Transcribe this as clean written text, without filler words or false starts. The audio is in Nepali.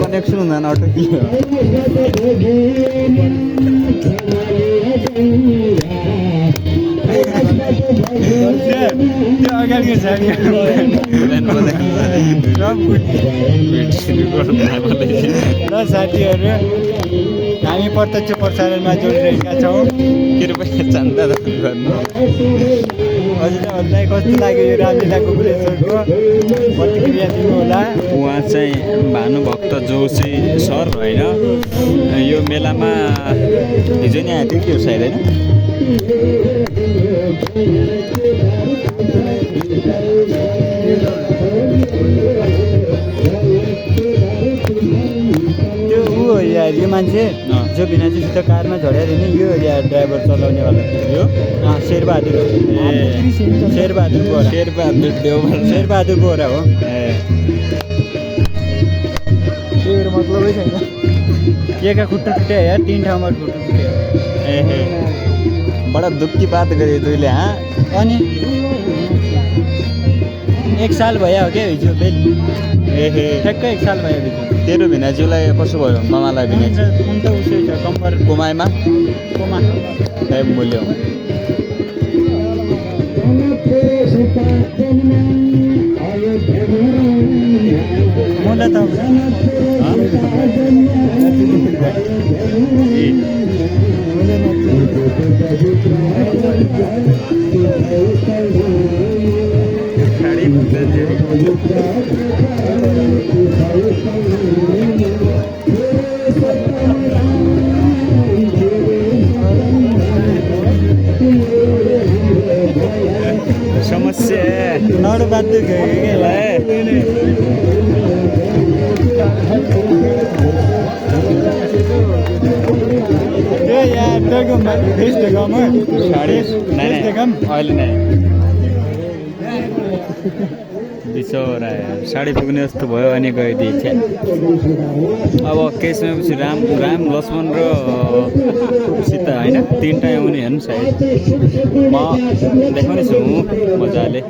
कनेक्सन हुँदैन अटो ल साथीहरू हामी प्रत्यक्ष प्रसारणमा जोडिरहेका छौँ। कृपया चन्दा गर्नु हजुरहरूलाई कस्तो लाग्यो यो रामलीला गोकुलेश्वरको प्रतिक्रिया दिनु होला। उहाँ चाहिँ भानुभक्त जोशी सर होइन, यो मेलामा हिजो नि आएको थियो सायद होइन। त्यो ऊ हो यार, यो मान्छे जो भिनाजुसित कारमा झड्याएर नि यो यार ड्राइभर चलाउनेवाला यो शेरबहादुर शेरबहादुर बोरा शेरबहादुर बोरा हो। मतलबै छैन, एका खुट्टा टुट्यो यार, 3 ठाउँमा खुट्टा टुट्यो। बडा दुःखी बात गरे तैँले। अनि 1 साल भयो क्या हिजो बेल, ठ्याक्कै 1 साल भयो हिजो। तेरो भिनाजुलाई कसो भयो? मामालाई भिनाजु अन्त उसै छ कम्पर कोमाइमा कोमा मूल्य मलाई त समस्या नडो बाध्य गयो क्या यार तेरे भेज देगा मैं अहिले नै बिचरा साडी पुग्ने जस्तो भयो अनि गइदिए। अब केही समयपछि राम लक्ष्मण र सीता होइन 3टा आउने हेर्नु सायद। म देखाउने छु मजाले।